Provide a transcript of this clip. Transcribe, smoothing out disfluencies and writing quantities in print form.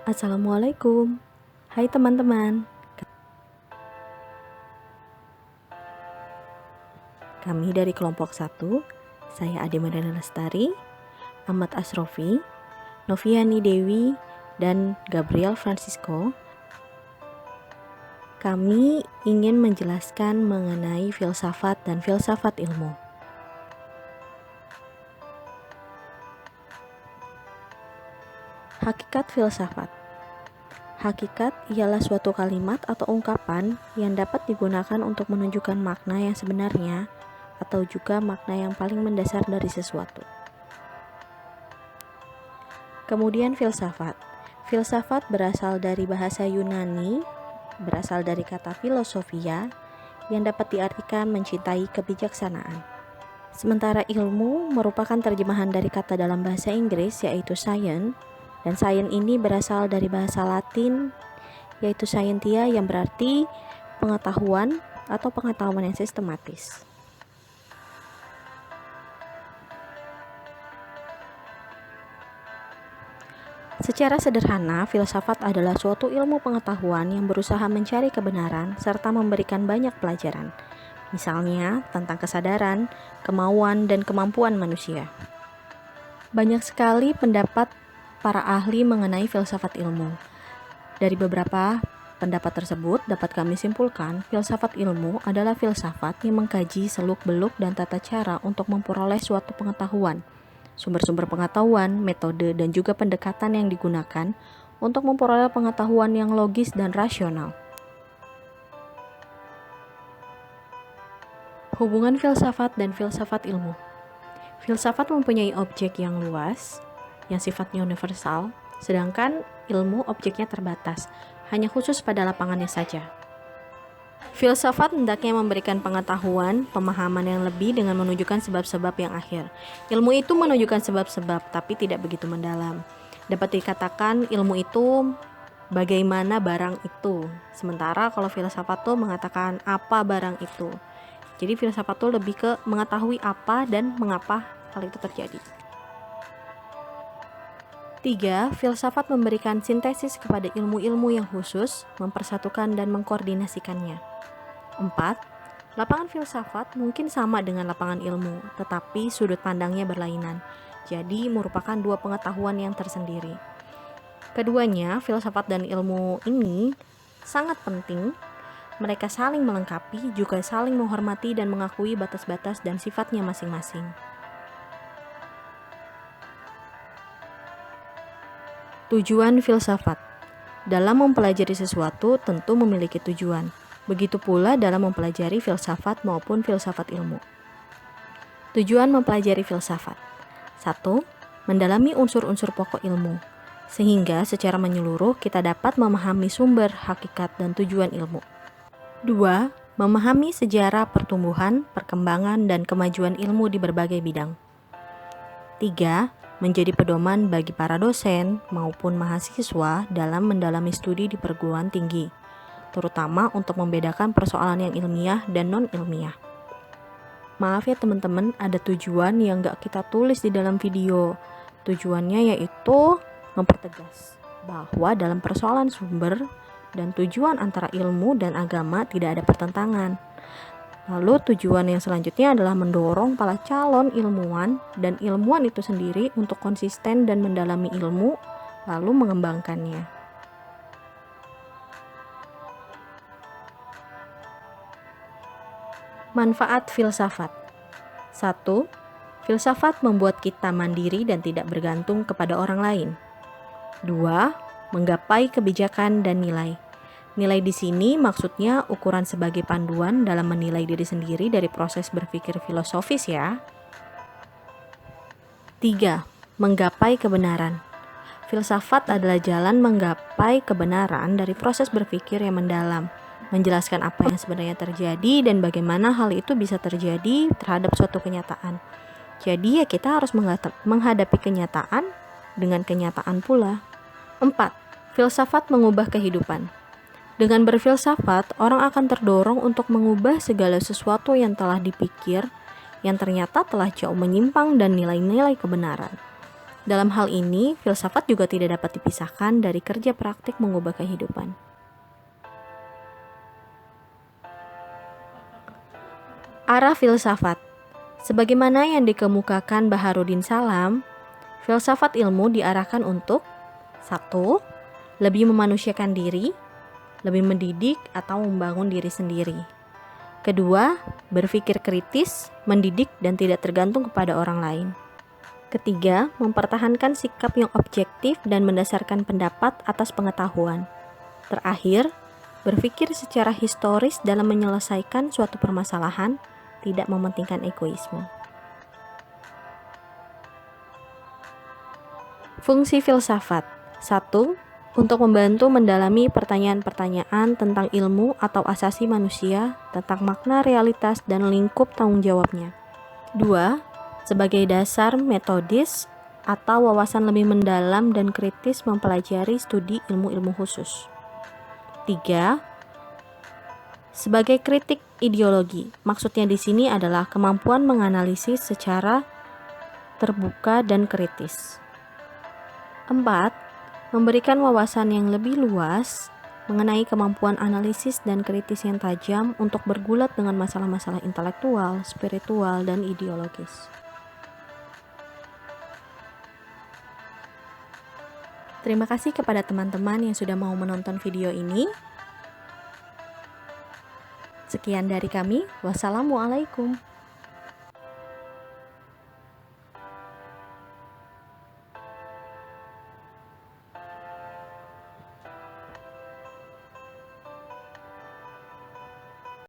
Assalamualaikum. Hai teman-teman. Kami dari kelompok 1, saya Ade Madana Lestari, Ahmad Asrofi, Noviani Dewi, dan Gabriel Francisco. Kami ingin menjelaskan mengenai filsafat dan filsafat ilmu. Hakikat filsafat. Hakikat ialah suatu kalimat atau ungkapan yang dapat digunakan untuk menunjukkan makna yang sebenarnya atau juga makna yang paling mendasar dari sesuatu. Kemudian filsafat. Filsafat berasal dari bahasa Yunani, berasal dari kata filosofia yang dapat diartikan mencintai kebijaksanaan. Sementara ilmu merupakan terjemahan dari kata dalam bahasa Inggris yaitu science, dan science ini berasal dari bahasa Latin yaitu scientia yang berarti pengetahuan atau pengetahuan yang sistematis. Secara sederhana, filsafat adalah suatu ilmu pengetahuan yang berusaha mencari kebenaran serta memberikan banyak pelajaran, misalnya tentang kesadaran, kemauan, dan kemampuan manusia. Banyak sekali pendapat para ahli mengenai filsafat ilmu. Dari beberapa pendapat tersebut dapat kami simpulkan, filsafat ilmu adalah filsafat yang mengkaji seluk-beluk dan tata cara untuk memperoleh suatu pengetahuan, sumber-sumber pengetahuan, metode, dan juga pendekatan yang digunakan untuk memperoleh pengetahuan yang logis dan rasional. Hubungan filsafat dan filsafat ilmu. Filsafat mempunyai objek yang luas, yang sifatnya universal, sedangkan ilmu objeknya terbatas, hanya khusus pada lapangannya saja. Filsafat hendaknya memberikan pengetahuan, pemahaman yang lebih dengan menunjukkan sebab-sebab yang akhir. Ilmu itu menunjukkan sebab-sebab, tapi tidak begitu mendalam. Dapat dikatakan ilmu itu bagaimana barang itu, sementara kalau filsafat tuh mengatakan apa barang itu. Jadi filsafat tuh lebih ke mengetahui apa dan mengapa hal itu terjadi. 3. Filsafat memberikan sintesis kepada ilmu-ilmu yang khusus, mempersatukan dan mengkoordinasikannya. 4. Lapangan filsafat mungkin sama dengan lapangan ilmu, tetapi sudut pandangnya berlainan, jadi merupakan dua pengetahuan yang tersendiri. Keduanya, filsafat dan ilmu ini sangat penting, mereka saling melengkapi, juga saling menghormati dan mengakui batas-batas dan sifatnya masing-masing. Tujuan filsafat. Dalam mempelajari sesuatu tentu memiliki tujuan. Begitu pula dalam mempelajari filsafat maupun filsafat ilmu. Tujuan mempelajari filsafat. 1. Mendalami unsur-unsur pokok ilmu, sehingga secara menyeluruh kita dapat memahami sumber, hakikat, dan tujuan ilmu. 2. Memahami sejarah pertumbuhan, perkembangan, dan kemajuan ilmu di berbagai bidang. 3. Menjadi pedoman bagi para dosen maupun mahasiswa dalam mendalami studi di perguruan tinggi, terutama untuk membedakan persoalan yang ilmiah dan non-ilmiah. Maaf ya teman-teman, ada tujuan yang gak kita tulis di dalam video. Tujuannya yaitu mempertegas bahwa dalam persoalan sumber dan tujuan antara ilmu dan agama tidak ada pertentangan. Lalu tujuan yang selanjutnya adalah mendorong para calon ilmuwan dan ilmuwan itu sendiri untuk konsisten dan mendalami ilmu, lalu mengembangkannya. Manfaat filsafat. 1. Filsafat membuat kita mandiri dan tidak bergantung kepada orang lain. 2. Menggapai kebijakan dan nilai. Nilai di sini maksudnya ukuran sebagai panduan dalam menilai diri sendiri dari proses berpikir filosofis ya. 3. Menggapai kebenaran. Filsafat adalah jalan menggapai kebenaran dari proses berpikir yang mendalam, menjelaskan apa yang sebenarnya terjadi dan bagaimana hal itu bisa terjadi terhadap suatu kenyataan. Jadi ya kita harus menghadapi kenyataan dengan kenyataan pula. 4. Filsafat mengubah kehidupan. Dengan berfilsafat, orang akan terdorong untuk mengubah segala sesuatu yang telah dipikir, yang ternyata telah jauh menyimpang dan nilai-nilai kebenaran. Dalam hal ini, filsafat juga tidak dapat dipisahkan dari kerja praktik mengubah kehidupan. Arah filsafat. Sebagaimana yang dikemukakan Baharudin Salam, filsafat ilmu diarahkan untuk 1. Lebih memanusiakan diri, lebih mendidik atau membangun diri sendiri. Kedua, berpikir kritis, mendidik dan tidak tergantung kepada orang lain. Ketiga, mempertahankan sikap yang objektif dan mendasarkan pendapat atas pengetahuan. Terakhir, berpikir secara historis dalam menyelesaikan suatu permasalahan, tidak mementingkan egoisme. Fungsi filsafat. 1. Untuk membantu mendalami pertanyaan-pertanyaan tentang ilmu atau asasi manusia, tentang makna realitas dan lingkup tanggung jawabnya. 2. Sebagai dasar metodis atau wawasan lebih mendalam dan kritis mempelajari studi ilmu-ilmu khusus. 3. Sebagai kritik ideologi, maksudnya di sini adalah kemampuan menganalisis secara terbuka dan kritis. 4. Memberikan wawasan yang lebih luas mengenai kemampuan analisis dan kritis yang tajam untuk bergulat dengan masalah-masalah intelektual, spiritual, dan ideologis. Terima kasih kepada teman-teman yang sudah mau menonton video ini. Sekian dari kami. Wassalamualaikum.